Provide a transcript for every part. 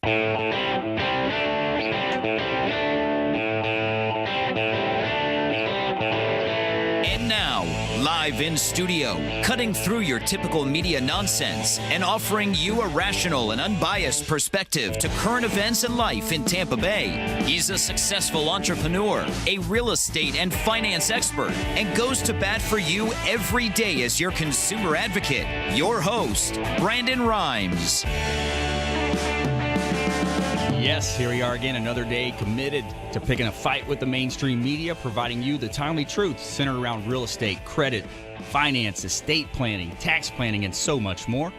And now, live in studio, cutting through your typical media nonsense and offering you a rational and unbiased perspective to current events and life in Tampa Bay. He's a successful entrepreneur, a real estate and finance expert, and goes to bat for you every day as your consumer advocate. Your host, Brandon Rhymes. Yes, here we are again, another day committed to picking a fight with the mainstream media, providing you the timely truth centered around real estate, credit, finance, estate planning, tax planning, and so much more.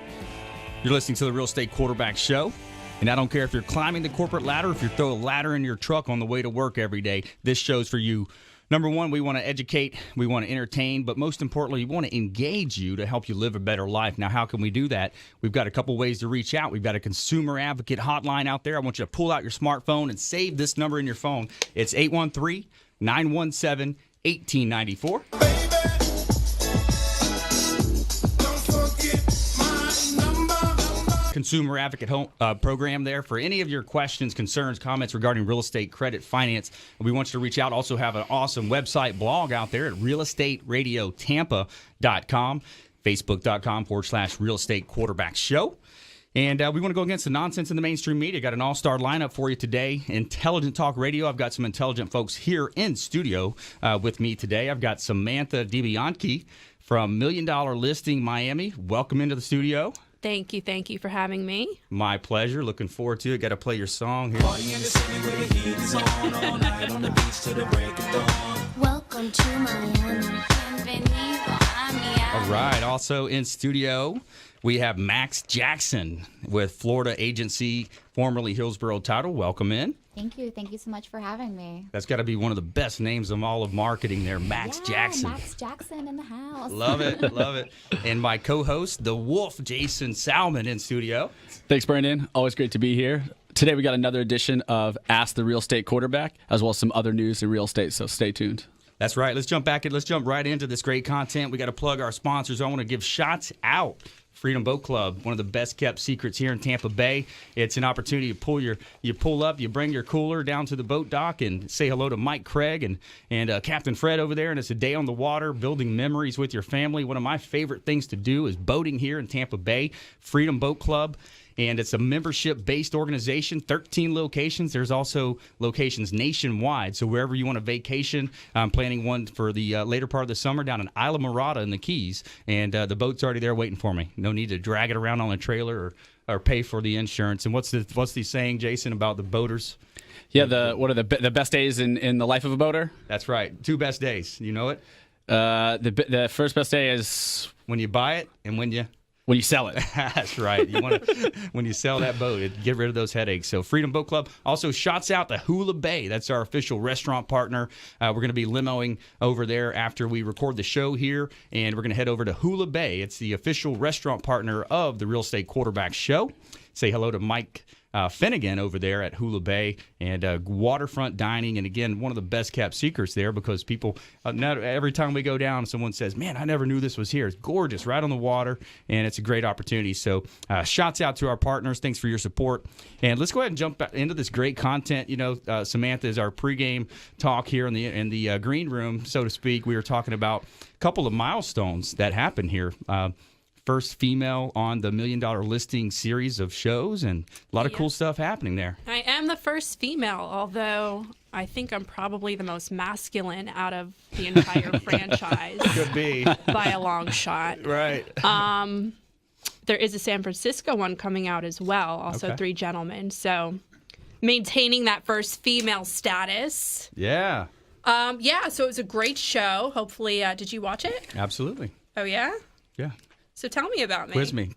You're listening to the Real Estate Quarterback Show, and I don't care if you're climbing the corporate ladder, if you throw a ladder in your truck on the way to work every day, this show's for you. Number one, we want to educate, we want to entertain, but most importantly, we want to engage you to help you live a better life. Now, how can we do that? We've got a couple ways to reach out. We've got a consumer advocate hotline out there. I want you to pull out your smartphone and save this number in your phone. It's 813-917-1894. Consumer Advocate program there for any of your questions, concerns, comments regarding real estate, credit, finance. We want you to reach out. Also have an awesome website blog out there at realestateradiotampa.com, facebook.com/real estate quarterback show. And we want to go against the nonsense in the mainstream media. Got an all-star lineup for you today. Intelligent Talk Radio. I've got some intelligent folks here in studio with me today. I've got Semantha DeBianchi from $1 Million Listing Miami. Welcome into the studio. Thank you for having me. My pleasure. Looking forward to it. Got to play your song here. Welcome to Miami. All right. Also in studio, we have Max Jackson with Florida Agency, formerly Hillsborough Title. Welcome in. Thank you. Thank you so much for having me. That's got to be one of the best names of all of marketing there, Max Jackson. Max Jackson in the house. Love it. Love it. And my co-host, the Wolf, Jason Sallman, in studio. Thanks, Brandon. Always great to be here. Today we got another edition of Ask the Real Estate Quarterback, as well as some other news in real estate, so stay tuned. That's right. Let's jump right into this great content. We got to plug our sponsors. I want to give shots out. Freedom Boat Club, one of the best kept secrets here in Tampa Bay. It's an opportunity to pull up, you bring your cooler down to the boat dock and say hello to Mike Craig and Captain Fred over there. And it's a day on the water, building memories with your family. One of my favorite things to do is boating here in Tampa Bay. Freedom Boat Club. And it's a membership-based organization, 13 locations. There's also locations nationwide. So wherever you want to vacation, I'm planning one for the later part of the summer down in Isla Mirada in the Keys. And the boat's already there waiting for me. No need to drag it around on a trailer or pay for the insurance. And what's the saying, Jason, about the boaters? Yeah, what are the best days in the life of a boater? That's right. 2 best days. You know it? The first best day is when you buy it and when you sell it. That's right. You want to when you sell that boat, get rid of those headaches. So Freedom Boat Club also shouts out to Hula Bay. That's our official restaurant partner. We're going to be limoing over there after we record the show here, and we're going to head over to Hula Bay. It's the official restaurant partner of the Real Estate Quarterback Show. Say hello to Mike Finnegan over there at Hula Bay, and waterfront dining. And again, one of the best kept secrets there, because people, every time we go down, someone says, man, I never knew this was here. It's gorgeous, right on the water, and it's a great opportunity. So shouts out to our partners. Thanks for your support. And let's go ahead and jump into this great content. You know, Semantha, is our pregame talk here in the green room, so to speak. We were talking about a couple of milestones that happened here. First female on the $1 Million Listing series of shows, and a lot of cool stuff happening there. I am the first female, although I think I'm probably the most masculine out of the entire franchise. Could be. By a long shot. Right. There is a San Francisco one coming out as well, also Okay. 3 gentlemen. So maintaining that first female status. Yeah. So it was a great show. Hopefully, did you watch it? Absolutely. Oh, yeah? Yeah. So tell me about me. Quiz me.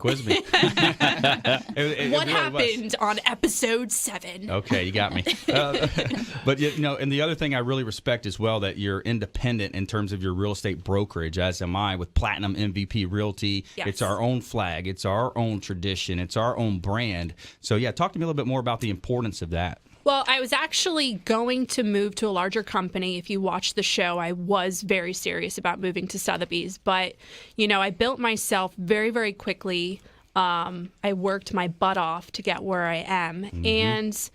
What What happened on episode 7? Okay, you got me. But, you know, and the other thing I really respect as well, that you're independent in terms of your real estate brokerage, as am I, with Platinum MVP Realty. Yes. It's our own flag. It's our own tradition. It's our own brand. So, yeah, talk to me a little bit more about the importance of that. Well, I was actually going to move to a larger company. If you watched the show, I was very serious about moving to Sotheby's. But, you know, I built myself very, very quickly I worked my butt off to get where I am. And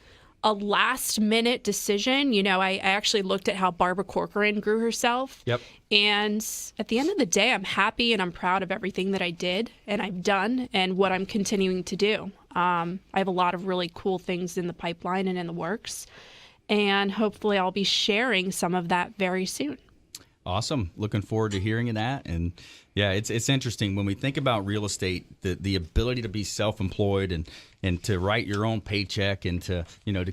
a last-minute decision, I actually looked at how Barbara Corcoran grew herself. Yep. And at the end of the day, I'm happy and I'm proud of everything that I did and I've done and what I'm continuing to do. I have a lot of really cool things in the pipeline and in the works. And hopefully I'll be sharing some of that very soon. Awesome. Looking forward to hearing that. And yeah, it's interesting when we think about real estate, the ability to be self-employed and to write your own paycheck and to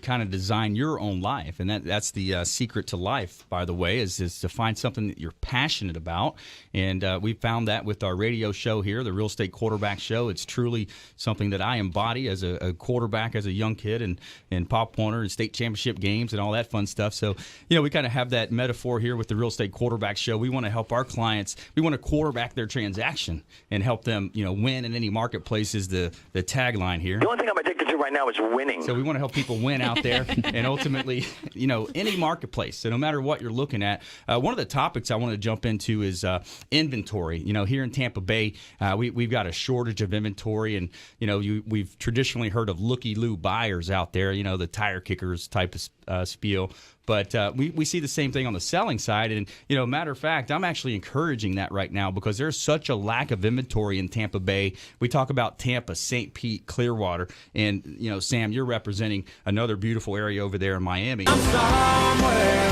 kind of design your own life. And that's the secret to life, by the way, is to find something that you're passionate about. And we found that with our radio show here, the Real Estate Quarterback Show. It's truly something that I embody as a quarterback, as a young kid, and Pop Warner and state championship games and all that fun stuff. So, we kind of have that metaphor here with the Real Estate Quarterback Show. We want to help our clients. We want to quarterback their transaction and help them, win in any marketplace is the tagline here. The only thing I'm addicted to right now is winning. So we want to help people win out there and ultimately, any marketplace. So no matter what you're looking at, one of the topics I want to jump into is inventory. Here in Tampa Bay, we've got a shortage of inventory, and we've traditionally heard of looky-loo buyers out there. The tire kickers type of spiel. But we see the same thing on the selling side. And, matter of fact, I'm actually encouraging that right now because there's such a lack of inventory in Tampa Bay. We talk about Tampa, St. Pete, Clearwater. And, Sam, you're representing another beautiful area over there in Miami. Somewhere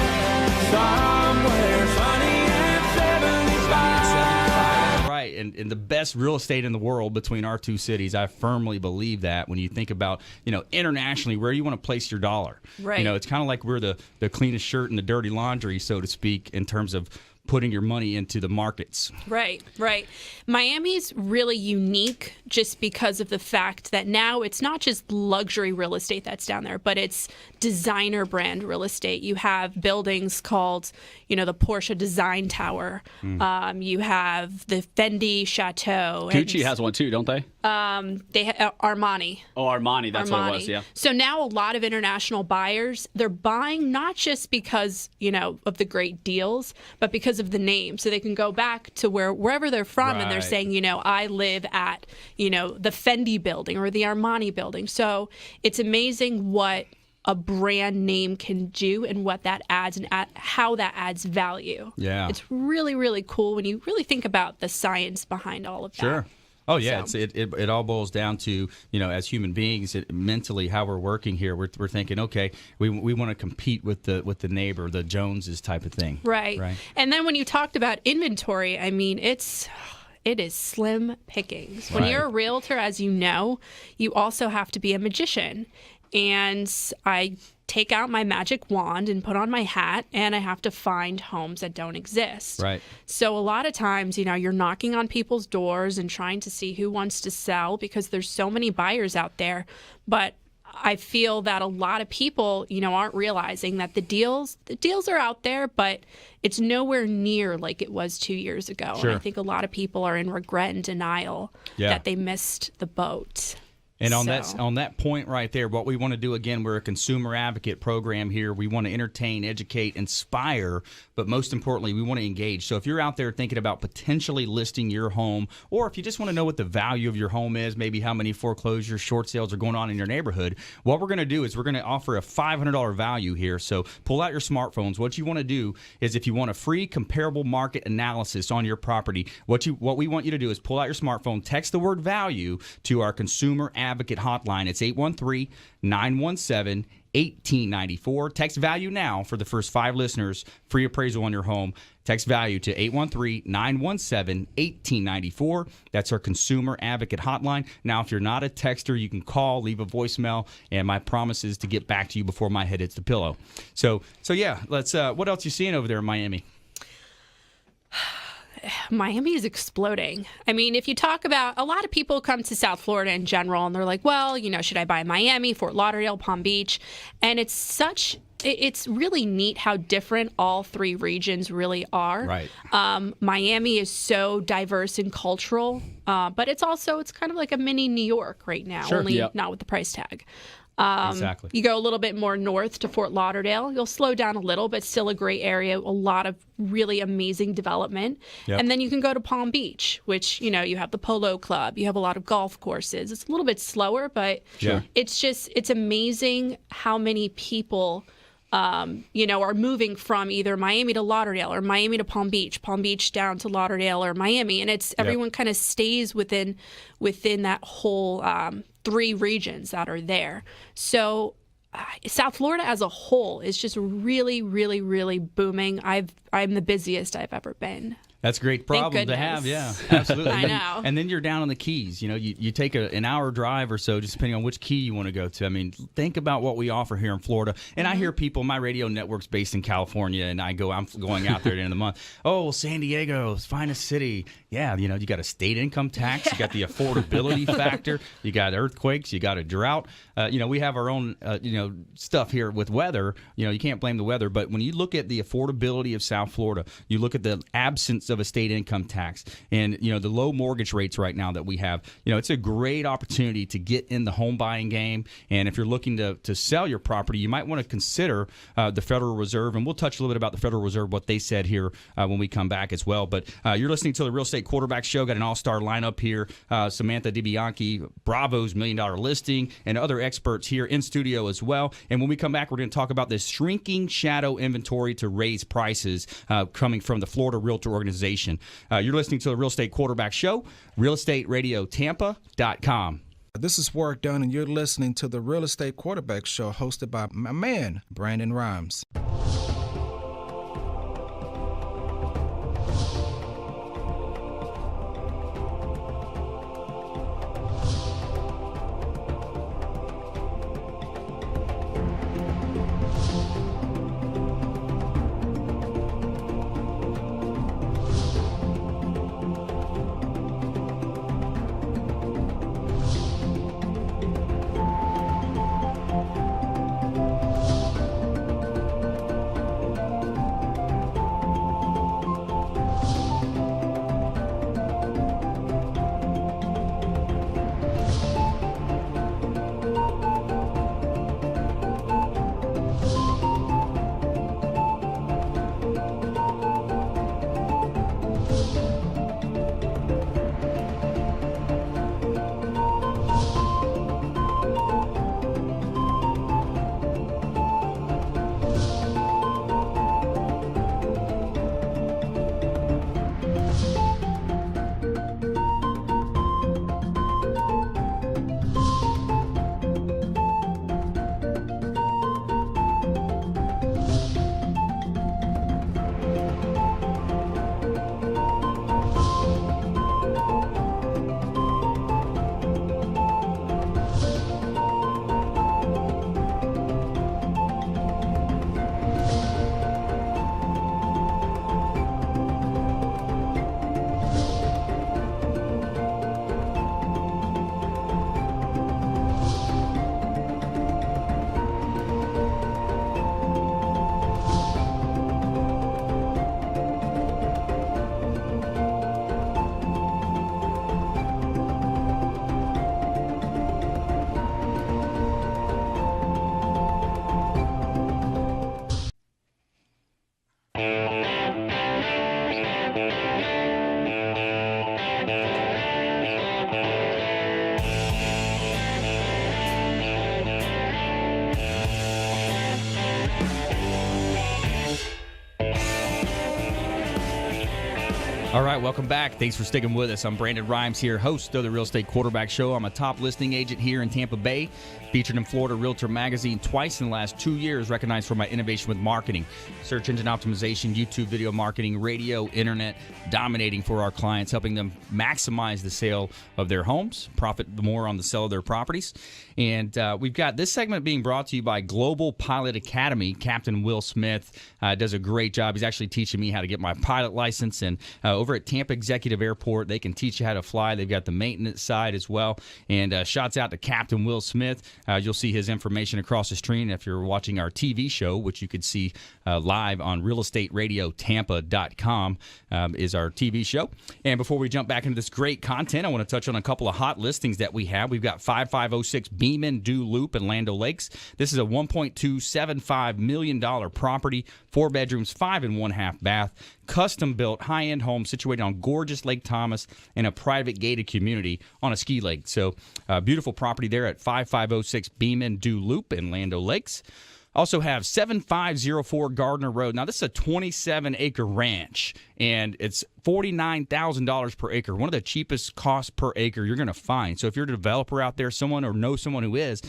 sunny and 75. Right, and the best real estate in the world between our two cities. I firmly believe that when you think about, internationally, where you want to place your dollar. Right. It's kind of like we're the cleanest shirt in the dirty laundry, so to speak, in terms of putting your money into the markets. Right. Miami's really unique just because of the fact that now it's not just luxury real estate that's down there, but it's designer brand real estate. You have buildings called, the Porsche Design Tower. You have the Fendi Chateau. Gucci has one too, don't they? Armani. Oh, Armani, that's what it was, yeah. So now a lot of international buyers, they're buying not just because, of the great deals, but because of the name. So they can go back to wherever they're from and they're Right. saying, I live at, the Fendi building or the Armani building. So it's amazing what a brand name can do and what that adds and how that adds value. Yeah. It's really, really cool when you really think about the science behind all of that. Sure. Oh yeah, So- it all boils down to as human beings, mentally how we're working here. We're thinking, okay, we want to compete with the neighbor, the Joneses type of thing. Right. And then when you talked about inventory, I mean, it is slim pickings. When Right. you're a realtor, as you know, you also have to be a magician. And I take out my magic wand and put on my hat, and I have to find homes that don't exist. Right. So a lot of times, you're knocking on people's doors and trying to see who wants to sell because there's so many buyers out there. But I feel that a lot of people, aren't realizing that the deals are out there, but it's nowhere near like it was 2 years ago. Sure. And I think a lot of people are in regret and denial that they missed the boat. And on So- that point right there, what we want to do, again, we're a consumer advocate program here. We want to entertain, educate, inspire, but most importantly, we want to engage. So if you're out there thinking about potentially listing your home, or if you just want to know what the value of your home is, maybe how many foreclosures, short sales are going on in your neighborhood, what we're going to do is we're going to offer a $500 value here. So pull out your smartphones. What you want to do is, if you want a free comparable market analysis on your property, what we want you to do is pull out your smartphone, text the word value to our consumer advocate hotline. It's 813-917-1894. Text value now for the first 5 listeners. Free appraisal on your home. Text value to 813-917-1894. That's our consumer advocate hotline. Now, if you're not a texter, you can call, leave a voicemail, and my promise is to get back to you before my head hits the pillow. So yeah, let's. What else you seeing over there in Miami? Miami is exploding. I mean, if you talk about, a lot of people come to South Florida in general and they're like, well, should I buy Miami, Fort Lauderdale, Palm Beach? And it's really neat how different all 3 regions really are. Right. Miami is so diverse and cultural, but it's kind of like a mini New York right now, Sure. only Yep. not with the price tag. Exactly. You go a little bit more north to Fort Lauderdale, you'll slow down a little, but still a great area, a lot of really amazing development. Yep. And then you can go to Palm Beach, which, you have the Polo Club, you have a lot of golf courses. It's a little bit slower, but Sure. it's amazing how many people are moving from either Miami to Lauderdale or Miami to Palm Beach down to Lauderdale or Miami, and everyone kind of stays within that whole 3 regions that are there. So South Florida as a whole is just really, really, really booming. I'm the busiest I've ever been. That's a great problem to have, yeah, absolutely. I know. And then you're down on the Keys. You take an hour drive or so, just depending on which key you want to go to. I mean, think about what we offer here in Florida. And I hear people, my radio network's based in California, and I'm going out there at the end of the month. Oh, well, San Diego's finest city. Yeah, you got a state income tax. You got the affordability factor. You got earthquakes. You got a drought. We have our own, stuff here with weather. You can't blame the weather. But when you look at the affordability of South Florida, you look at the absence of a state income tax and, the low mortgage rates right now that we have, it's a great opportunity to get in the home buying game. And if you're looking to sell your property, you might want to consider the Federal Reserve. And we'll touch a little bit about the Federal Reserve, what they said here when we come back as well. But you're listening to the Real Estate Quarterback Show. Got an all-star lineup here. Semantha DeBianchi, Bravo's $1 Million Listing, and other experts here in studio as well. And when we come back, we're going to talk about this shrinking shadow inventory to raise prices coming from the Florida Realtor Organization. You're listening to the Real Estate Quarterback Show, realestateradiotampa.com. This is Warwick Dunn, and you're listening to the Real Estate Quarterback Show hosted by my man, Brandon Rhymes. All right, welcome back. Thanks for sticking with us. I'm Brandon Rhymes here, host of the Real Estate Quarterback Show. I'm a top listing agent here in Tampa Bay, featured in Florida Realtor Magazine twice in the last 2 years, recognized for my innovation with marketing, search engine optimization, YouTube video marketing, radio, internet, dominating for our clients, helping them maximize the sale of their homes, profit more on the sale of their properties. And we've got this segment being brought to you by Global Pilot Academy. Captain Will Smith does a great job. He's actually teaching me how to get my pilot license. And over at Tampa Executive Airport. They can teach you how to fly. They've got the maintenance side as well. And shouts out to Captain Will Smith. You'll see his information across the screen if you're watching our TV show, which you could see live on realestateradiotampa.com is our TV show. And before we jump back into this great content, I want to touch on a couple of hot listings that we have. We've got 5506 Beeman Dew Loop in Land O'Lakes. This is a $1.275 million property, 4 bedrooms, 5 1/2 bath, custom-built, high-end home situated on gorgeous Lake Thomas in a private gated community on a ski lake. So beautiful property there at 5506 Beeman Dew Loop in Land O'Lakes. Also have 7504 Gardner Road. Now, this is a 27-acre ranch, and it's $49,000 per acre, one of the cheapest costs per acre you're going to find. So if you're a developer out there, someone or know someone who is,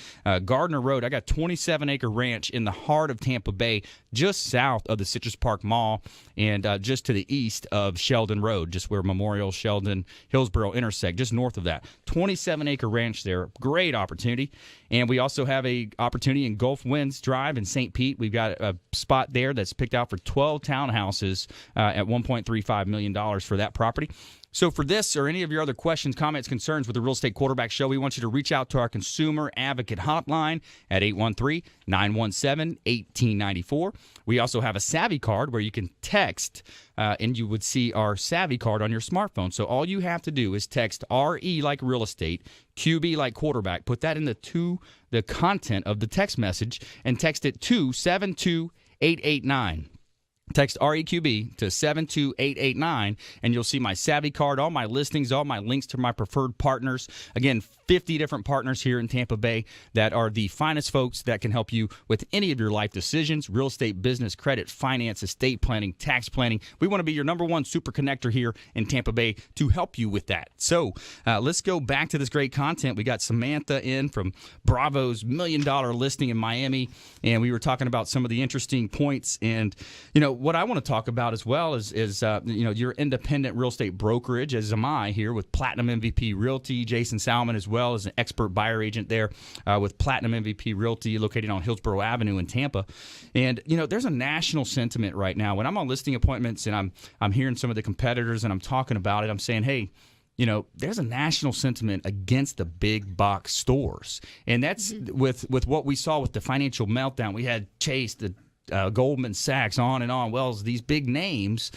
Gardner Road, I got 27-acre ranch in the heart of Tampa Bay, just south of the Citrus Park Mall and just to the east of Sheldon Road, just where Memorial, Sheldon, Hillsborough intersect, just north of that. 27-acre ranch there, great opportunity. And we also have a opportunity in Gulf Winds Drive in St. Pete. We've got a spot there that's picked out for 12 townhouses at $1.35 million for that property. So for this or any of your other questions, comments, concerns with the Real Estate Quarterback Show, we want you to reach out to our Consumer Advocate Hotline at 813-917-1894. We also have a Savvy card where you can text and you would see our Savvy card on your smartphone. So all you have to do is text RE like real estate, QB like quarterback, put that in the content of the text message and text it to 72889. Text REQB to 72889, and you'll see my Savvy card, all my listings, all my links to my preferred partners. Again, 50 different partners here in Tampa Bay that are the finest folks that can help you with any of your life decisions, real estate, business, credit, finance, estate planning, tax planning. We want to be your number one super connector here in Tampa Bay to help you with that. So let's go back to this great content. We got Semantha in from Bravo's $1 million listing in Miami, and we were talking about some of the interesting points. And, what I want to talk about as well is your independent real estate brokerage, as am I here with Platinum MVP Realty. Jason Sallman as well as an expert buyer agent there with Platinum MVP Realty located on Hillsborough Avenue in Tampa. And, there's a national sentiment right now. When I'm on listing appointments and I'm hearing some of the competitors and I'm talking about it, I'm saying, hey, there's a national sentiment against the big box stores. And that's with what we saw with the financial meltdown. We had Chase, the Goldman Sachs, on and on. Well, these big names,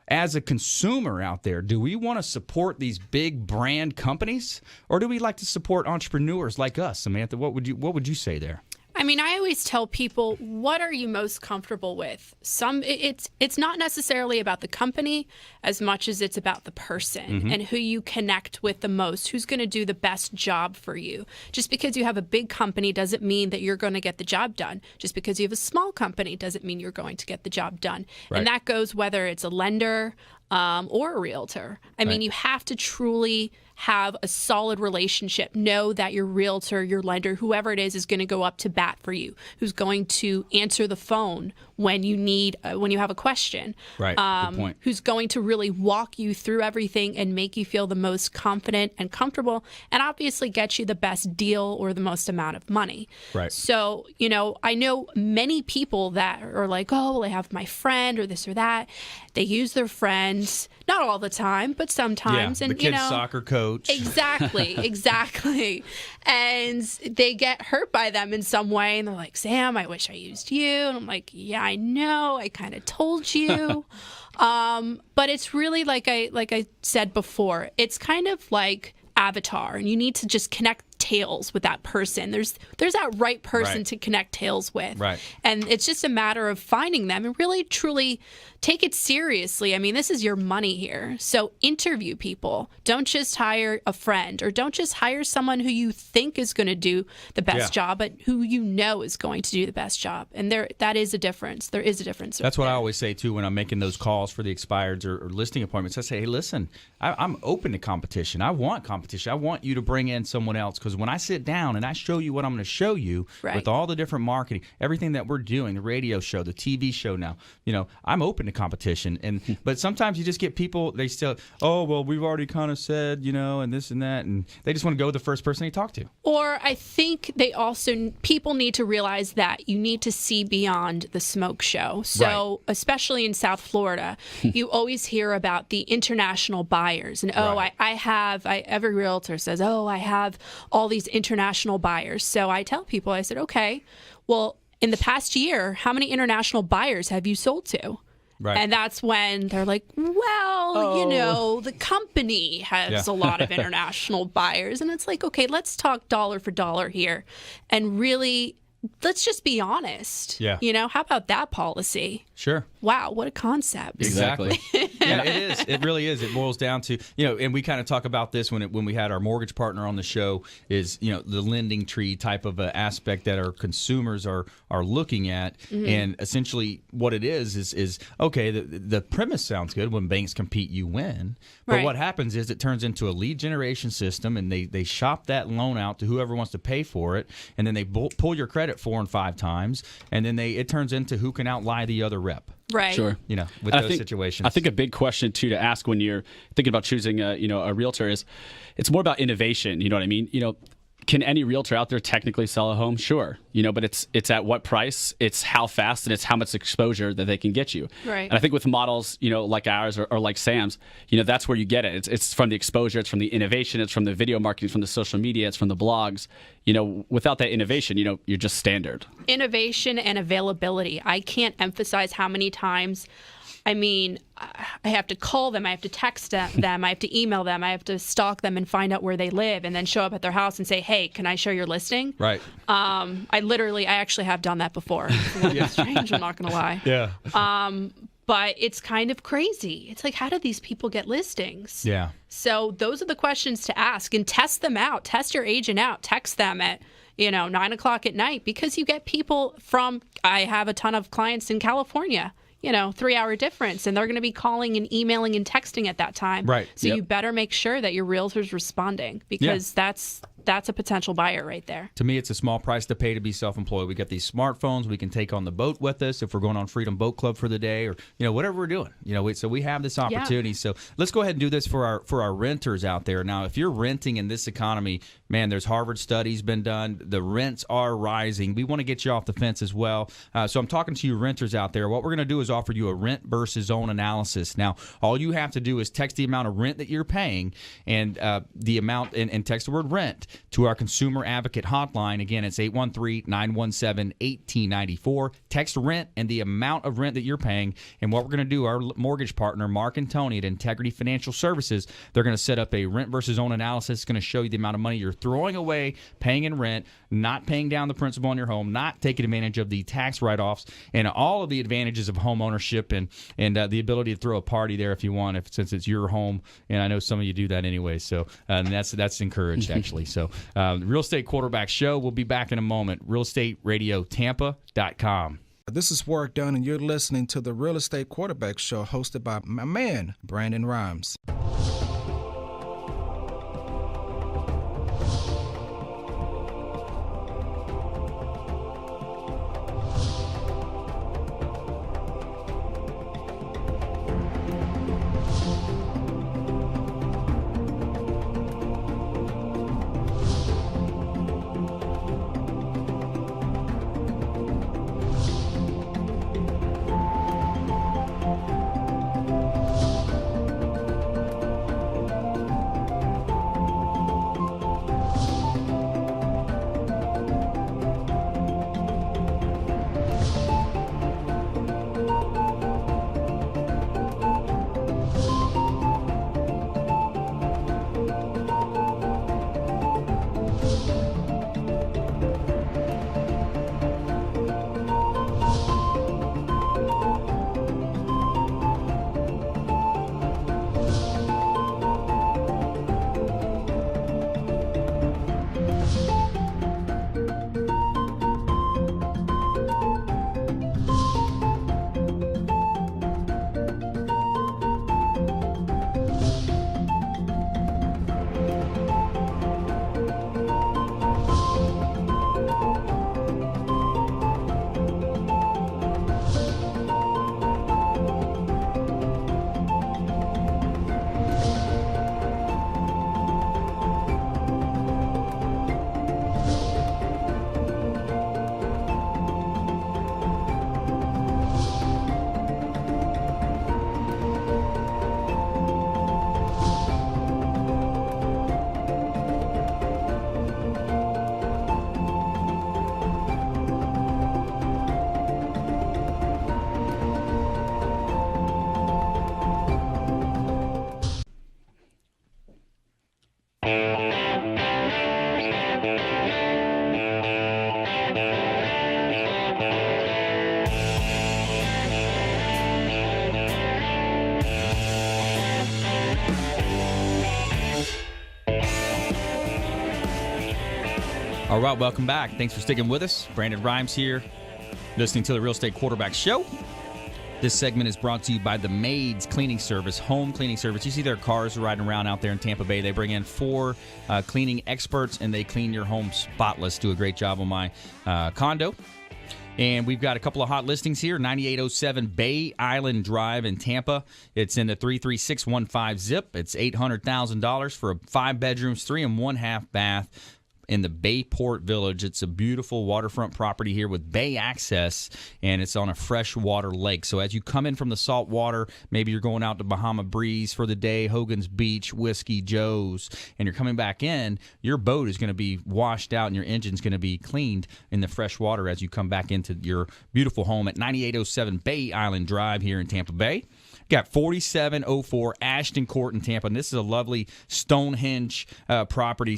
as a consumer out there, do we want to support these big brand companies, or do we like to support entrepreneurs like us? Semantha, what would you say there? I mean, I always tell people, what are you most comfortable with? It's not necessarily about the company as much as it's about the person and who you connect with the most, who's going to do the best job for you. Just because you have a big company doesn't mean that you're going to get the job done. Just because you have a small company doesn't mean you're going to get the job done. Right. And that goes whether it's a lender or a realtor. I mean, you have to truly have a solid relationship. Know that your realtor, your lender, whoever it is going to go up to bat for you, who's going to answer the phone when you need, when you have a question. Right. Good point. Who's going to really walk you through everything and make you feel the most confident and comfortable, and obviously get you the best deal or the most amount of money. Right. So, I know many people that are like, oh, well, I have my friend or this or that. They use their friends, not all the time, but sometimes. Yeah, and the kid's soccer coach. Exactly. And they get hurt by them in some way, and they're like, Sam, I wish I used you. And I'm like, yeah, I know. I kind of told you. But it's really like I said before, it's kind of like Avatar, and you need to just connect tails with that person. There's that right person to connect tails with. Right. And it's just a matter of finding them and really truly take it seriously. I mean, this is your money here. So interview people. Don't just hire a friend, or don't just hire someone who you think is going to do the best job, but who is going to do the best job. And that is a difference. There is a difference. That's what I always say too when I'm making those calls for the expireds or listing appointments. I say, hey, listen, I'm open to competition. I want competition. I want you to bring in someone else, because when I sit down and I show you what I'm going to show you Right. with all the different marketing, everything that we're doing, the radio show, the TV show now, I'm open to competition. But sometimes you just get people, they still, oh, well, we've already kind of said, and this and that. And they just want to go with the first person they talk to. Or I think people need to realize that you need to see beyond the smoke show. So, especially in South Florida, you always hear about the international buyers. And, every realtor says, I have all these international buyers. So I tell people, I said, okay, well, in the past year, how many international buyers have you sold to? Right. And that's when they're like, well, the company has a lot of international buyers. And it's like, okay, let's talk dollar for dollar here. And really, let's just be honest. Yeah. How about that policy? Sure. Wow, what a concept. Exactly. Yeah, it is. It really is. It boils down to, and we kind of talk about this when we had our mortgage partner on the show is, the lending tree type of aspect that our consumers are looking at. Mm-hmm. And essentially what it is okay, the premise sounds good. When banks compete, you win. But what happens is it turns into a lead generation system, and they shop that loan out to whoever wants to pay for it. And then they pull your credit 4 and 5 times. And then it turns into who can outlie the other rep. Right. Sure. With those situations. I think a big question too to ask when you're thinking about choosing a realtor is, it's more about innovation. You know what I mean? Can any realtor out there technically sell a home? Sure. But it's at what price, it's how fast, and it's how much exposure that they can get you. Right. And I think with models, like ours or like Sam's, that's where you get it. It's from the exposure, it's from the innovation, it's from the video marketing, it's from the social media, it's from the blogs. Without that innovation, you're just standard. Innovation and availability. I can't emphasize how many times, I have to call them, I have to text them, I have to email them, I have to stalk them and find out where they live, and then show up at their house and say, hey, can I show your listing? Right. I actually have done that before. It's a little bit strange, I'm not going to lie. Yeah. But it's kind of crazy. It's like, how do these people get listings? Yeah. So those are the questions to ask, and test them out. Test your agent out. Text them at 9:00 at night, because you get people I have a ton of clients in California. 3-hour difference, and they're going to be calling and emailing and texting at that time. Right. So you better make sure that your realtor's responding, because that's a potential buyer right there. To me, it's a small price to pay to be self-employed. We got these smartphones we can take on the boat with us if we're going on Freedom Boat Club for the day, or whatever we're doing. So we have this opportunity. Yeah. So let's go ahead and do this for our renters out there. Now, if you're renting in this economy, man, there's Harvard studies been done. The rents are rising. We want to get you off the fence as well. So I'm talking to you renters out there. What we're going to do is offer you a rent versus own analysis. Now, all you have to do is text the amount of rent that you're paying and the amount, and text the word rent to our consumer advocate hotline. Again, it's 813-917-1894. Text rent and the amount of rent that you're paying. And what we're going to do, our mortgage partner, Mark and Tony at Integrity Financial Services, they're going to set up a rent versus own analysis. It's going to show you the amount of money you're throwing away, paying in rent, not paying down the principal on your home, not taking advantage of the tax write-offs, and all of the advantages of home ownership, and the ability to throw a party there if you want, since it's your home. And I know some of you do that anyway. So and that's encouraged, actually. So Real Estate Quarterback Show. We'll be back in a moment. RealEstateRadioTampa.com. This is Work Done, and you're listening to the Real Estate Quarterback Show, hosted by my man, Brandon Rhymes. All right, welcome back. Thanks for sticking with us. Brandon Rhymes here, listening to the Real Estate Quarterback Show. This segment is brought to you by the Maids Cleaning Service, home cleaning service. You see their cars riding around out there in Tampa Bay. They bring in 4 cleaning experts, and they clean your home spotless. Do a great job on my condo. And we've got a couple of hot listings here, 9807 Bay Island Drive in Tampa. It's in the 33615 zip. It's $800,000 for 5 bedrooms, 3 and 1/2 bath. In the Bayport Village. It's a beautiful waterfront property here with bay access, and it's on a freshwater lake. So as you come in from the salt water, maybe you're going out to Bahama Breeze for the day, Hogan's Beach, Whiskey Joe's, and you're coming back in, your boat is going to be washed out and your engine's going to be cleaned in the fresh water as you come back into your beautiful home at 9807 Bay Island Drive here in Tampa Bay. Got 4704 Ashton Court in Tampa, and this is a lovely Stonehenge property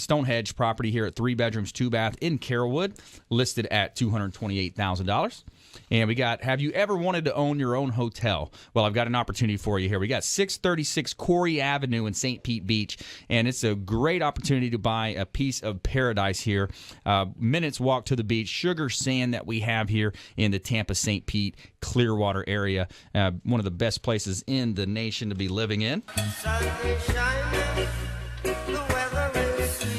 here at 3 bedrooms, 2 bath in Carrollwood, listed at $228,000. And we got, have you ever wanted to own your own hotel? Well, I've got an opportunity for you here. We got 636 Corey Avenue in St. Pete Beach, and it's a great opportunity to buy a piece of paradise here. Minutes walk to the beach, sugar sand that we have here in the Tampa, St. Pete, Clearwater area. One of the best places in the nation to be living in. Sun is shining, the weather is sweet.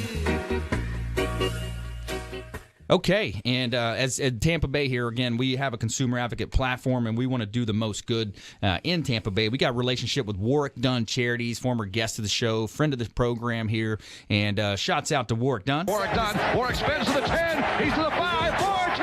Okay, and as at Tampa Bay here, again, we have a consumer advocate platform, and we want to do the most good in Tampa Bay. We got a relationship with Warwick Dunn Charities, former guest of the show, friend of the program here, and shouts out to Warwick Dunn. Warwick Dunn. Warwick spins to the 10. He's to the 5, 4, 2,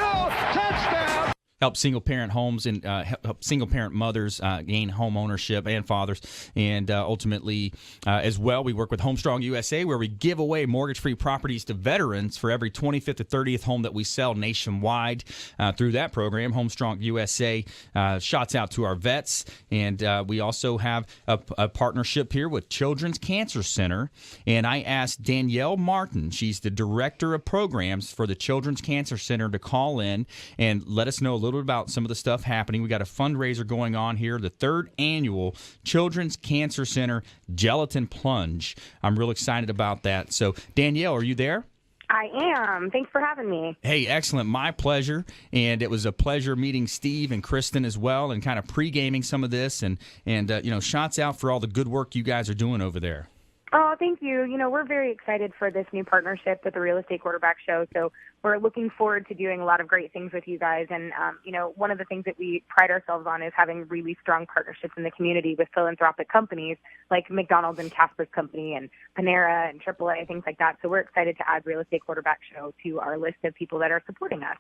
touchdown. Help single-parent homes and help single-parent mothers gain home ownership and fathers. And ultimately, as well, we work with Homestrong USA, where we give away mortgage-free properties to veterans for every 25th to 30th home that we sell nationwide through that program. Homestrong USA shouts out to our vets. And we also have a partnership here with Children's Cancer Center. And I asked Danielle Martin, she's the director of programs for the Children's Cancer Center, to call in and let us know a little about some of the stuff happening. We got a fundraiser going on here, the 3rd annual Children's Cancer Center Gelatin Plunge. I'm real excited about that. So, Danielle, are you there? I am. Thanks for having me. Hey, excellent. My pleasure. And it was a pleasure meeting Steve and Kristen as well, and kind of pre-gaming some of this. And shots out for all the good work you guys are doing over there. Oh, thank you. We're very excited for this new partnership with the Real Estate Quarterback Show. So we're looking forward to doing a lot of great things with you guys. And, one of the things that we pride ourselves on is having really strong partnerships in the community with philanthropic companies like McDonald's and Casper's Company and Panera and AAA, things like that. So we're excited to add Real Estate Quarterback Show to our list of people that are supporting us.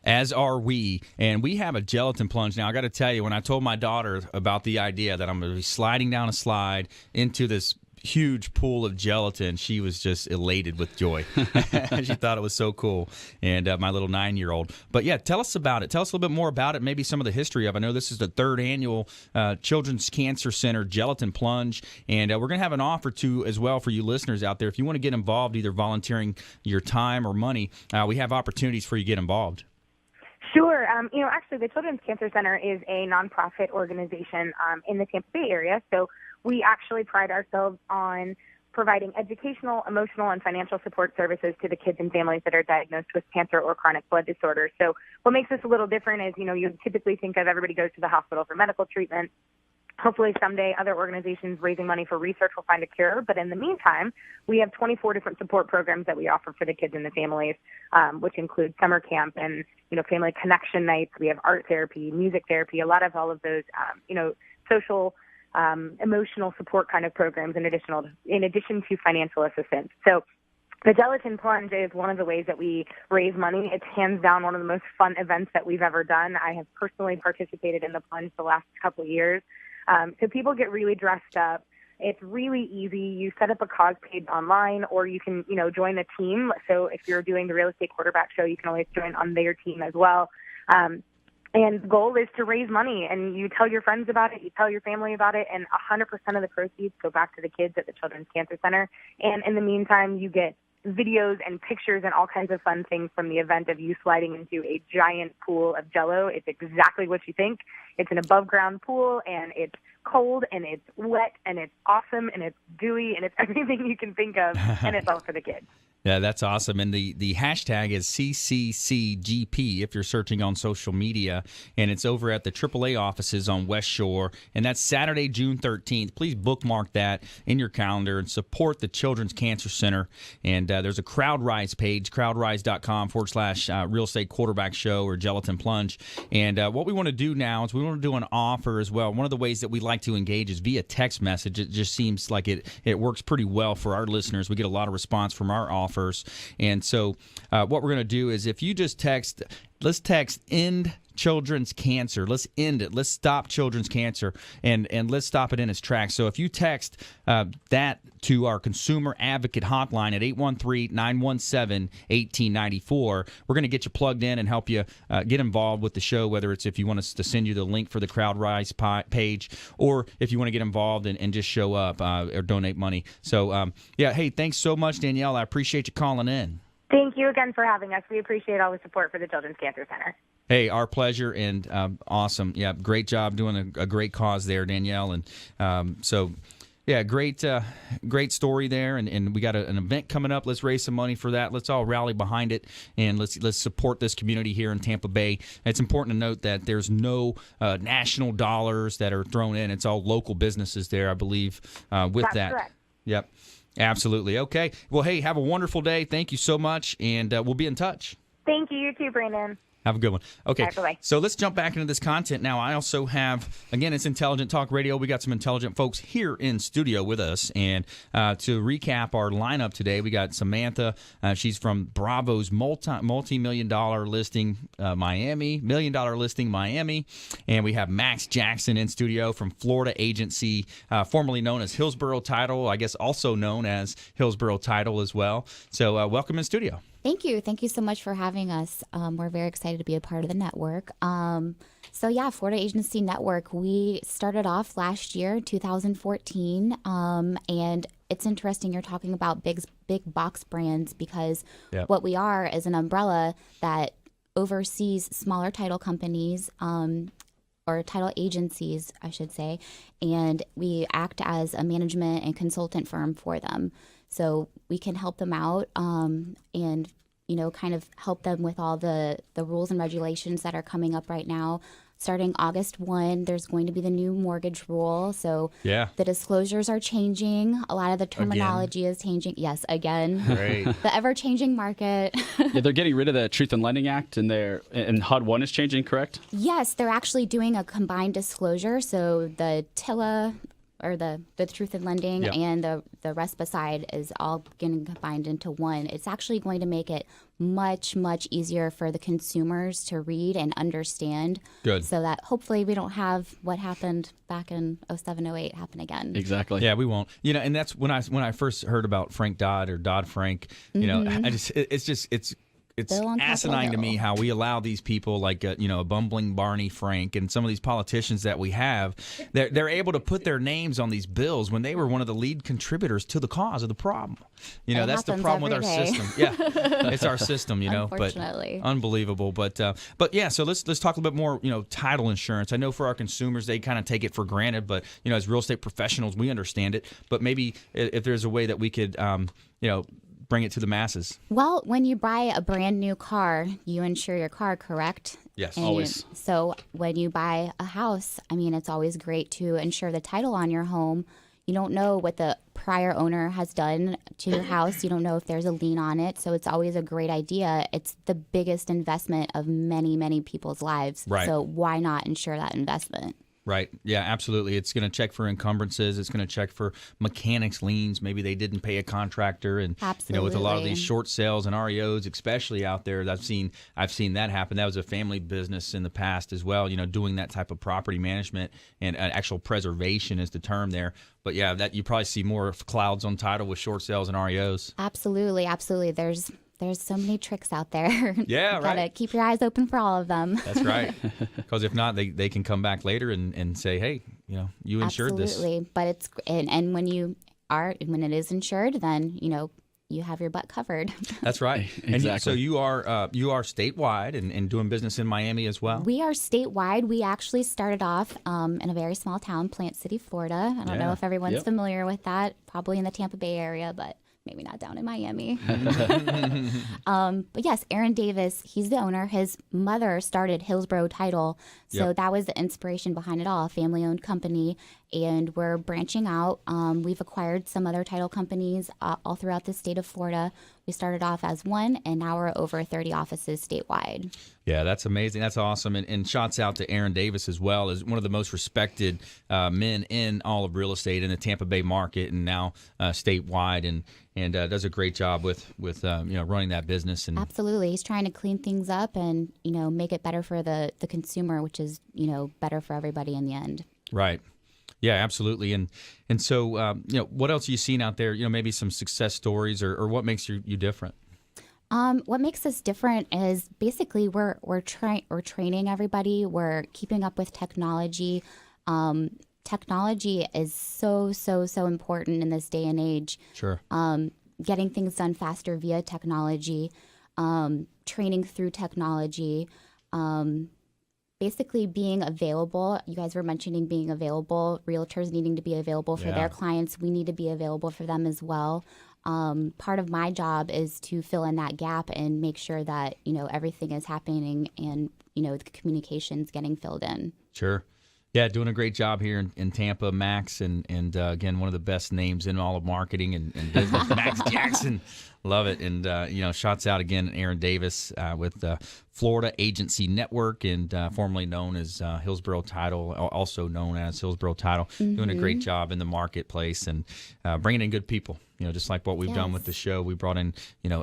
As are we. And we have a gelatin plunge. Now, I got to tell you, when I told my daughter about the idea that I'm going to be sliding down a slide into this huge pool of gelatin, she was just elated with joy. She thought it was so cool. And my little 9-year-old. But yeah, tell us about it. Tell us a little bit more about it, maybe some of the history of it. I know this is the 3rd annual Children's Cancer Center Gelatin Plunge, and we're going to have an offer too as well for you listeners out there. If you want to get involved, either volunteering your time or money, we have opportunities for you to get involved. Sure. Actually, the Children's Cancer Center is a nonprofit organization in the Tampa Bay area. So we actually pride ourselves on providing educational, emotional, and financial support services to the kids and families that are diagnosed with cancer or chronic blood disorders. So what makes this a little different is, you typically think of everybody goes to the hospital for medical treatment. Hopefully someday other organizations raising money for research will find a cure. But in the meantime, we have 24 different support programs that we offer for the kids and the families, which include summer camp and, family connection nights. We have art therapy, music therapy, a lot of all of those, social, emotional support kind of programs in addition to financial assistance. So the Gelatin Plunge is one of the ways that we raise money. It's hands down one of the most fun events that we've ever done. I have personally participated in the plunge the last couple of years. So people get really dressed up. It's really easy. You set up a cause page online, or you can, join the team. So if you're doing the Real Estate Quarterback Show, you can always join on their team as well. And the goal is to raise money, and you tell your friends about it, you tell your family about it, and 100% of the proceeds go back to the kids at the Children's Cancer Center. And in the meantime, you get videos and pictures and all kinds of fun things from the event of you sliding into a giant pool of Jell-O. It's exactly what you think. It's an above-ground pool, and it's cold, and it's wet, and it's awesome, and it's dewy, and it's everything you can think of, and it's all for the kids. Yeah, that's awesome. And the hashtag is CCCGP if you're searching on social media. And it's over at the AAA offices on West Shore. And that's Saturday, June 13th. Please bookmark that in your calendar and support the Children's Cancer Center. And there's a CrowdRise page, crowdrise.com/real estate quarterback show or gelatin plunge. And what we want to do now is we want to do an offer as well. One of the ways that we like to engage is via text message. It just seems like it works pretty well for our listeners. We get a lot of response from our offers. And so what we're going to do is if you just let's text end children's cancer. Let's end it. Let's stop children's cancer and let's stop it in its tracks. So if you text that to our consumer advocate hotline at 813-917-1894, we're going to get you plugged in and help you get involved with the show, whether it's if you want us to send you the link for the CrowdRise page or if you want to get involved and just show up or donate money. So, hey, thanks so much, Danielle. I appreciate you calling in. Thank you again for having us. We appreciate all the support for the Children's Cancer Center. Hey, our pleasure, and awesome. Yeah, great job doing a great cause there, Danielle. And great story there. And we got an event coming up. Let's raise some money for that. Let's all rally behind it, and let's support this community here in Tampa Bay. It's important to note that there's no national dollars that are thrown in. It's all local businesses there, I believe, with That's that. correct. Yep, absolutely. Okay. Well, hey, have a wonderful day. Thank you so much, and we'll be in touch. Thank you. You too, Brandon. Have a good one. Okay, All right, bye-bye. So let's jump back into this content now. I also have, again, it's Intelligent Talk Radio. We got some intelligent folks here in studio with us. And to recap our lineup today, we got Semantha. She's from Bravo's multi-million-dollar listing Miami, million-dollar listing Miami. And we have Max Jackson in studio from Florida Agency, formerly known as Hillsborough Title, I guess also known as Hillsborough Title as well. So welcome in studio. Thank you. Thank you so much for having us. We're very excited to be a part of the network. Florida Agency Network, we started off last year, 2014, and it's interesting you're talking about big box brands because what we are is an umbrella that oversees smaller title companies or title agencies, I should say, and we act as a management and consultant firm for them. So we can help them out and, kind of help them with all the rules and regulations that are coming up right now. Starting August 1, there's going to be the new mortgage rule. So the disclosures are changing. A lot of the terminology is changing. Yes, again. Great. The ever-changing market. They're getting rid of the Truth in Lending Act, and HUD 1 is changing, correct? Yes, they're actually doing a combined disclosure. So the TILA, or the Truth in Lending, and the RESPA side is all getting combined into one. It's actually going to make it much, much easier for the consumers to read and understand. Good. So that hopefully we don't have what happened back in 07, 08 happen again. Exactly. Yeah, we won't. And that's when I first heard about Frank Dodd or Dodd-Frank, it's asinine to me how we allow these people like a bumbling Barney Frank and some of these politicians that we have. They're able to put their names on these bills when they were one of the lead contributors to the cause of the problem. That's the problem with our system. Yeah, it's our system. Unfortunately. But unbelievable. But yeah. So let's talk a little bit more. Title insurance. I know for our consumers they kind of take it for granted, but as real estate professionals we understand it. But maybe if there's a way that we could bring it to the masses. Well, when you buy a brand new car, you insure your car, correct? Yes, always. So when you buy a house, it's always great to insure the title on your home. You don't know what the prior owner has done to your house. You don't know if there's a lien on it. So it's always a great idea. It's the biggest investment of many, many people's lives. Right. So why not insure that investment? Right. Yeah, absolutely. It's going to check for encumbrances. It's going to check for mechanics liens. Maybe they didn't pay a contractor. And, with a lot of these short sales and REOs, especially out there, I've seen that happen. That was a family business in the past as well, doing that type of property management and actual preservation is the term there. But yeah, that you probably see more clouds on title with short sales and REOs. Absolutely. Absolutely. There's so many tricks out there. Yeah, you gotta keep your eyes open for all of them. That's right. Because if not, they can come back later and say, hey, you insured this. Absolutely. But it's and when it is insured, then you have your butt covered. That's right. Exactly. And so you are statewide and doing business in Miami as well? We are statewide. We actually started off in a very small town, Plant City, Florida. I don't know if everyone's familiar with that, probably in the Tampa Bay area, but maybe not down in Miami. But yes, Aaron Davis, he's the owner. His mother started Hillsborough Title. So that was the inspiration behind it all, a family-owned company. And we're branching out. We've acquired some other title companies all throughout the state of Florida. We started off as one, and now we're over 30 offices statewide. Yeah, that's amazing. That's awesome. And shouts out to Aaron Davis as well, as one of the most respected men in all of real estate in the Tampa Bay market, and now statewide, and does a great job with running that business. And absolutely, he's trying to clean things up and make it better for the consumer, which is better for everybody in the end. Right. Yeah, absolutely. And so what else are you seeing out there? Maybe some success stories, or what makes you different? What makes us different is basically we're training everybody. We're keeping up with technology. Technology is so important in this day and age. Sure. Getting things done faster via technology, training through technology, basically being available. You guys were mentioning being available, realtors needing to be available for their clients. We need to be available for them as well. Part of my job is to fill in that gap and make sure that, everything is happening and, the communication's getting filled in. Sure. Yeah, doing a great job here in Tampa, Max, and again, one of the best names in all of marketing and business, Max Jackson. Love it. And, shouts out again, Aaron Davis with Florida Agency Network, and formerly known as Hillsborough Title, also known as Hillsborough Title, doing a great job in the marketplace and bringing in good people. Just like what we've done with the show. We brought in,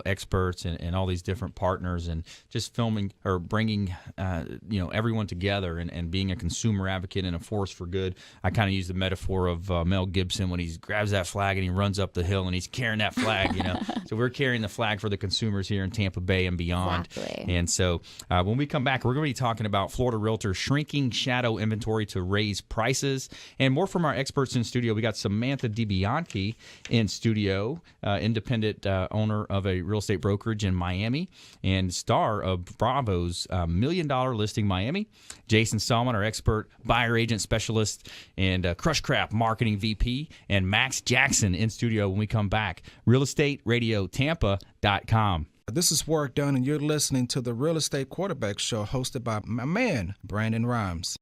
experts and all these different partners, and just filming or bringing, everyone together and being a consumer advocate and a force for good. I kind of use the metaphor of Mel Gibson when he grabs that flag and he runs up the hill and he's carrying that flag, So we're carrying the flag for the consumers here in Tampa Bay and beyond. Exactly. And so when we come back, we're going to be talking about Florida Realtors shrinking shadow inventory to raise prices, and more from our experts in studio. We got Semantha DeBianchi in studio. Independent owner of a real estate brokerage in Miami and star of Bravo's $1 Million Listing Miami. Jason Sallman, our expert buyer agent specialist and Crush Crap marketing VP, and Max Jackson in studio when we come back. RealEstateRadioTampa.com. This is Work Done, and you're listening to the Real Estate Quarterback Show hosted by my man, Brandon Rhymes.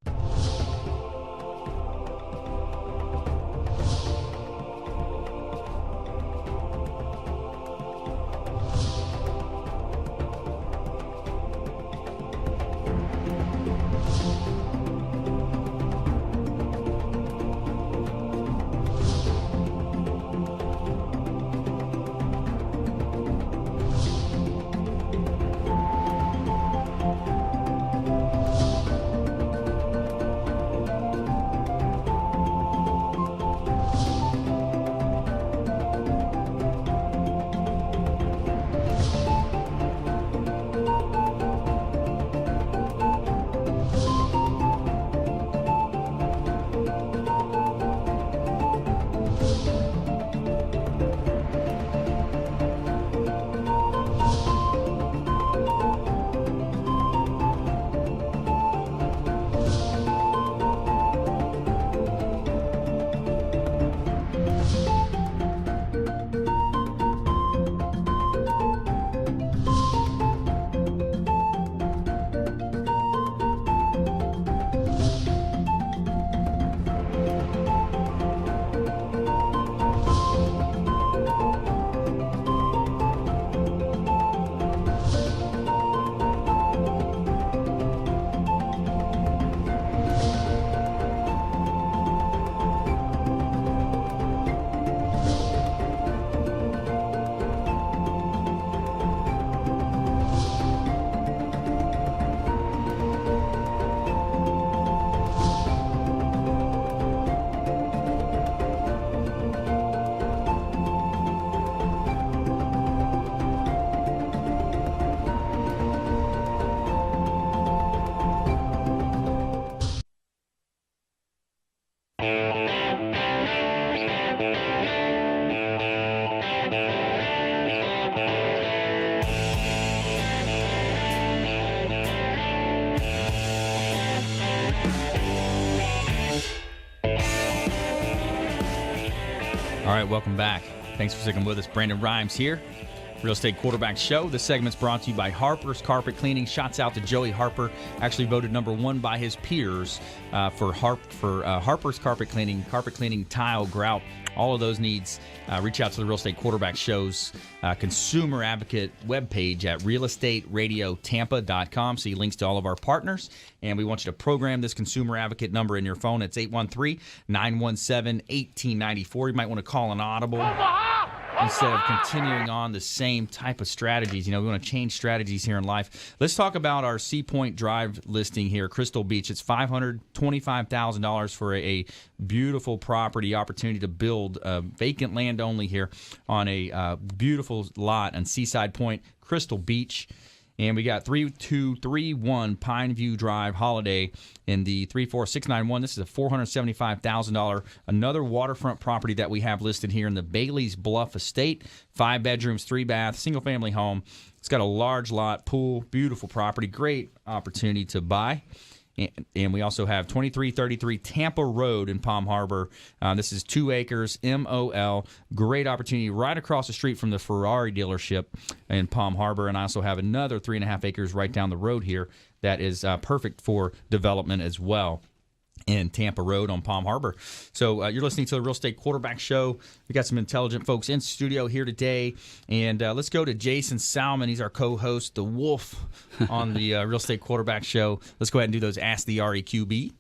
All right, welcome back. Thanks for sticking with us. Brandon Rhymes here. Real Estate Quarterback Show. This segment's brought to you by Harper's Carpet Cleaning. Shots out to Joey Harper, actually voted number 1 by his peers for Harper's Carpet Cleaning, tile, grout, all of those needs. Reach out to the Real Estate Quarterback Show's consumer advocate webpage at realestateradiotampa.com. See links to all of our partners. And we want you to program this consumer advocate number in your phone. It's 813-917-1894. You might want to call an audible instead of continuing on the same type of strategies. You know, we want to change strategies here in life. Let's talk about our Sea Point Drive listing here, Crystal Beach. It's $525,000 for a beautiful property opportunity to build vacant land only here on a beautiful lot on Seaside Point, Crystal Beach. And we got 3231 Pineview Drive, Holiday, in the 34691. This is a $475,000, another waterfront property that we have listed here in the Bailey's Bluff Estate. 5 bedrooms, 3 baths, single-family home. It's got a large lot, pool, beautiful property, great opportunity to buy. And we also have 2333 Tampa Road in Palm Harbor. This is 2 acres, MOL. Great opportunity right across the street from the Ferrari dealership in Palm Harbor. And I also have another 3.5 acres right down the road here that is perfect for development as well in Tampa Road on Palm Harbor. So you're listening to the Real Estate Quarterback Show. We got some intelligent folks in studio here today. And let's go to Jason Sallman. He's our co-host, the Wolf, on the Real Estate Quarterback Show. Let's go ahead and do those Ask the REQB.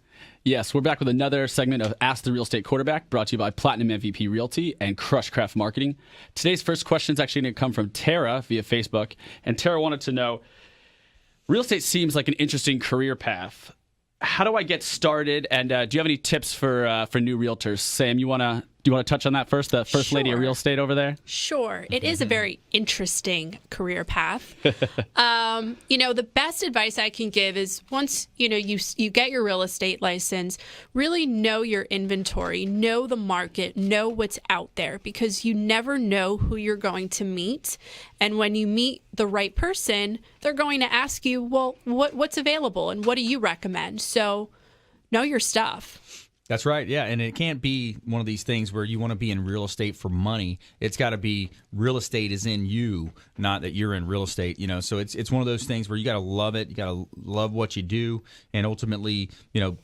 Yes, we're back with another segment of Ask the Real Estate Quarterback, brought to you by Platinum MVP Realty and Crushcraft Marketing. Today's first question is actually going to come from Tara via Facebook. And Tara wanted to know, real estate seems like an interesting career path. How do I get started? And do you have any tips for new realtors? Sam, do you want to touch on that first? The first lady of real estate over there. Sure, it is a very interesting career path. The best advice I can give is once you get your real estate license, really know your inventory, know the market, know what's out there, because you never know who you're going to meet. And when you meet the right person, they're going to ask you, well, what's available and what do you recommend? So know your stuff. That's right, yeah, and it can't be one of these things where you want to be in real estate for money. It's got to be real estate is in you, not that you're in real estate. So it's one of those things where you got to love it, you got to love what you do, and ultimately,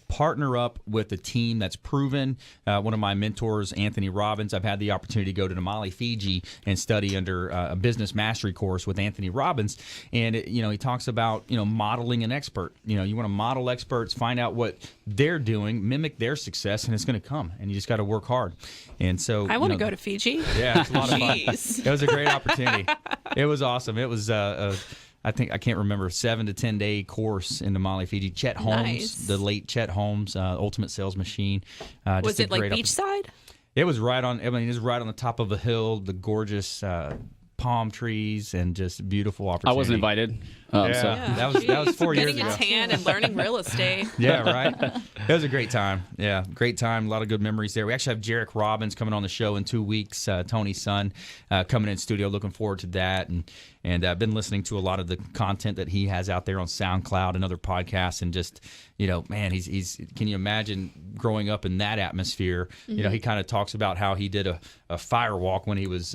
partner up with a team that's proven. One of my mentors, Anthony Robbins, I've had the opportunity to go to Namale, Fiji, and study under a business mastery course with Anthony Robbins, and he talks about modeling an expert. You want to model experts, find out what they're doing, mimic their success, and it's going to come. And you just got to work hard. And so I want to go to Fiji. Yeah, it's a lot of fun. It was a great opportunity. It was awesome. It was I can't remember, 7 to 10 day course in Namale, Fiji. Chet Holmes, the late Chet Holmes, Ultimate Sales Machine. Was it like beachside? It was right on. It was right on the top of a hill. The gorgeous palm trees and just beautiful opportunity. I wasn't invited. That was 4 years ago. Getting a tan and learning real estate. Yeah, right. It was a great time. Yeah, great time. A lot of good memories there. We actually have Jarek Robbins coming on the show in 2 weeks. Tony's son coming in studio. Looking forward to that. And I've been listening to a lot of the content that he has out there on SoundCloud and other podcasts. And just, man, he's. Can you imagine growing up in that atmosphere? Mm-hmm. He kind of talks about how he did a firewalk when he was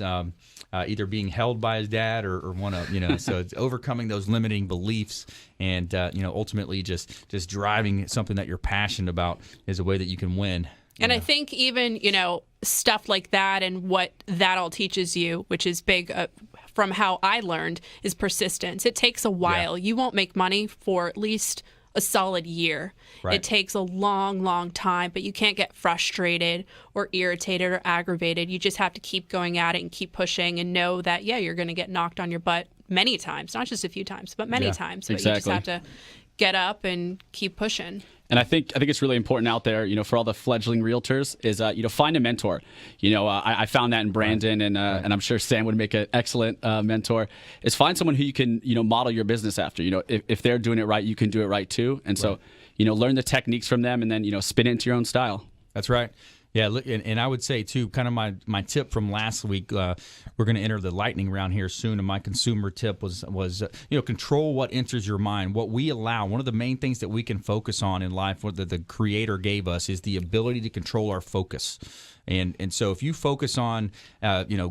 either being held by his dad or one of, so it's overcoming those limiting beliefs and, ultimately just driving something that you're passionate about is a way that you can win. And I think even, stuff like that and what that all teaches you, which is big from how I learned, is persistence. It takes a while. Yeah. You won't make money for at least a solid year. Right. It takes a long, long time, but you can't get frustrated or irritated or aggravated. You just have to keep going at it and keep pushing and know that, you're going to get knocked on your butt many times, not just a few times, but many times. But you just have to get up and keep pushing. And I think it's really important out there, for all the fledgling realtors is, find a mentor. I found that in Brandon, and I'm sure Sam would make an excellent mentor. Is find someone who you can, model your business after. If they're doing it right, you can do it right too. And so, learn the techniques from them, and then spin it into your own style. That's right. Yeah, look, and I would say, too, kind of my tip from last week, we're going to enter the lightning round here soon, and my consumer tip was control what enters your mind. What we allow, one of the main things that we can focus on in life, what the Creator gave us, is the ability to control our focus. And so if you focus on,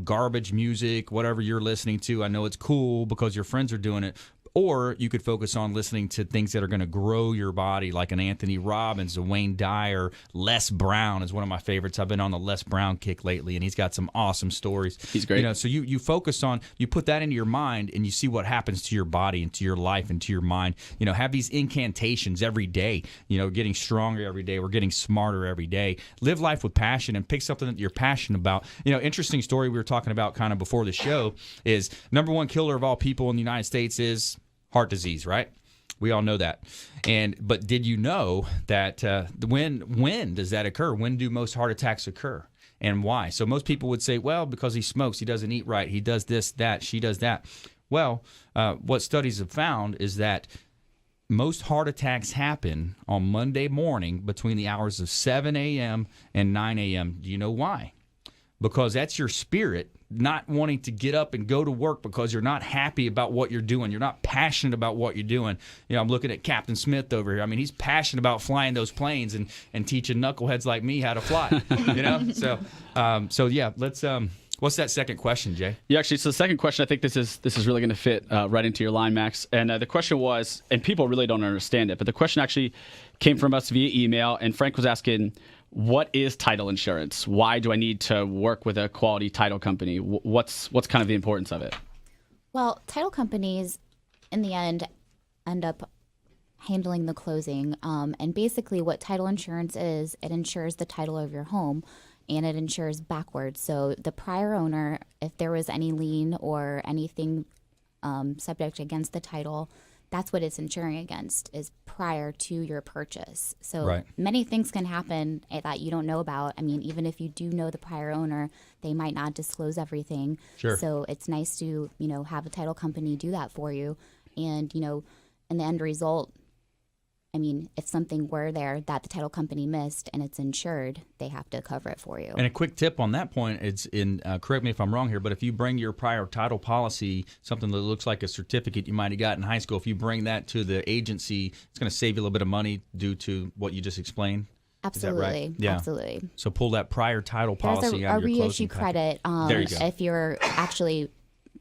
garbage music, whatever you're listening to, I know it's cool because your friends are doing it, or you could focus on listening to things that are going to grow your body, like an Anthony Robbins, a Wayne Dyer. Les Brown is one of my favorites. I've been on the Les Brown kick lately, and he's got some awesome stories. He's great. So you focus on, you put that into your mind, and you see what happens to your body and to your life and to your mind. Have these incantations every day, getting stronger every day. We're getting smarter every day. Live life with passion and pick something that you're passionate about. Interesting story we were talking about kind of before the show is number one killer of all people in the United States is heart disease, right? We all know that. But did you know that when does that occur? When do most heart attacks occur? And why? So most people would say, well, because he smokes, he doesn't eat right, he does this, that, she does that. Well, what studies have found is that most heart attacks happen on Monday morning between the hours of 7 a.m. and 9 a.m. Do you know why? Because that's your spirit not wanting to get up and go to work because you're not happy about what you're doing. You're not passionate about what you're doing. I'm looking at Captain Smith over here. I mean, he's passionate about flying those planes and teaching knuckleheads like me how to fly. So yeah, let's. What's that second question, Jay? Yeah, actually, so the second question, I think this is really going to fit right into your line, Max. And the question was, and people really don't understand it, but the question actually came from us via email, and Frank was asking, what is title insurance? Why do I need to work with a quality title company? What's kind of the importance of it? Well, title companies, in the end up handling the closing. And basically what title insurance is, it insures the title of your home, and it insures backwards. So the prior owner, if there was any lien or anything subject against the title, that's what it's insuring against, is prior to your purchase. So Many things can happen that you don't know about. I mean, even if you do know the prior owner, they might not disclose everything. Sure. So it's nice to, have a title company do that for you. And, in the end result, I mean, if something were there that the title company missed and it's insured, they have to cover it for you. And a quick tip on that point, it's correct me if I'm wrong here, but if you bring your prior title policy, something that looks like a certificate you might have got in high school, if you bring that to the agency, it's going to save you a little bit of money due to what you just explained. Absolutely. Is that right? Yeah. Absolutely. So pull that prior title policy out out of of your reissue credit there you go. If you're actually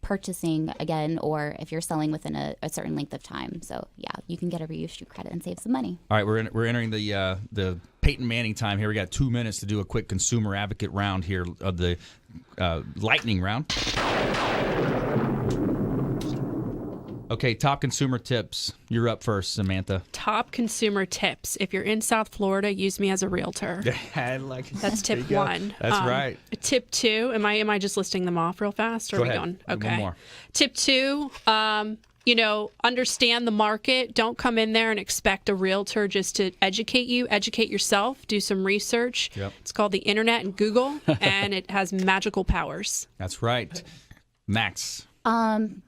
purchasing again, or if you're selling within a certain length of time. So yeah, you can get a reissue credit and save some money. All right, we're entering the Peyton Manning time here. We got 2 minutes to do a quick consumer advocate round here of the lightning round. Okay, top consumer tips. You're up first, Semantha. Top consumer tips. If you're in South Florida, use me as a realtor. I like it. That's tip one. That's right. Tip two. Am I just listing them off real fast? Or Go are we ahead. going? Okay. Okay. One more. Tip two. Understand the market. Don't come in there and expect a realtor just to educate you. Educate yourself. Do some research. Yep. It's called the internet and Google, and it has magical powers. That's right. Max.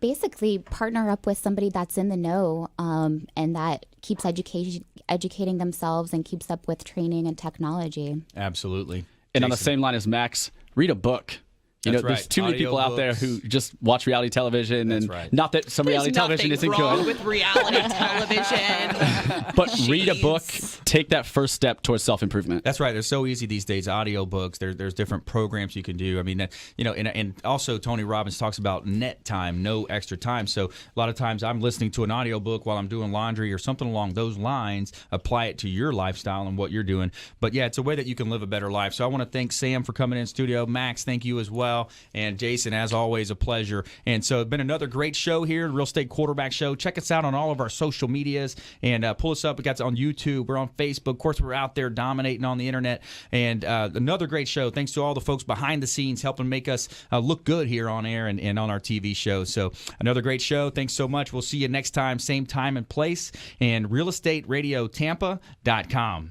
Basically partner up with somebody that's in the know, and that keeps educating themselves and keeps up with training and technology. Absolutely. And on the same line as Max, read a book. There's too many people out there who just watch reality television. That's and right. Not that some reality television isn't wrong good. with reality television. But read a book. Take that first step towards self-improvement. That's right. They're so easy these days. Audiobooks. There's different programs you can do. I mean, and also Tony Robbins talks about net time, no extra time. So a lot of times I'm listening to an audiobook while I'm doing laundry or something along those lines. Apply it to your lifestyle and what you're doing. But yeah, it's a way that you can live a better life. So I want to thank Sam for coming in studio. Max, thank you as well. And Jason, as always, a pleasure. And so it's been another great show here, Real Estate Quarterback Show. Check us out on all of our social medias and pull us up. We got on YouTube. We're on Facebook. Of course, we're out there dominating on the internet. And another great show. Thanks to all the folks behind the scenes helping make us look good here on air and on our TV show. So another great show. Thanks so much. We'll see you next time, same time and place. And realestateradio.tampa.com.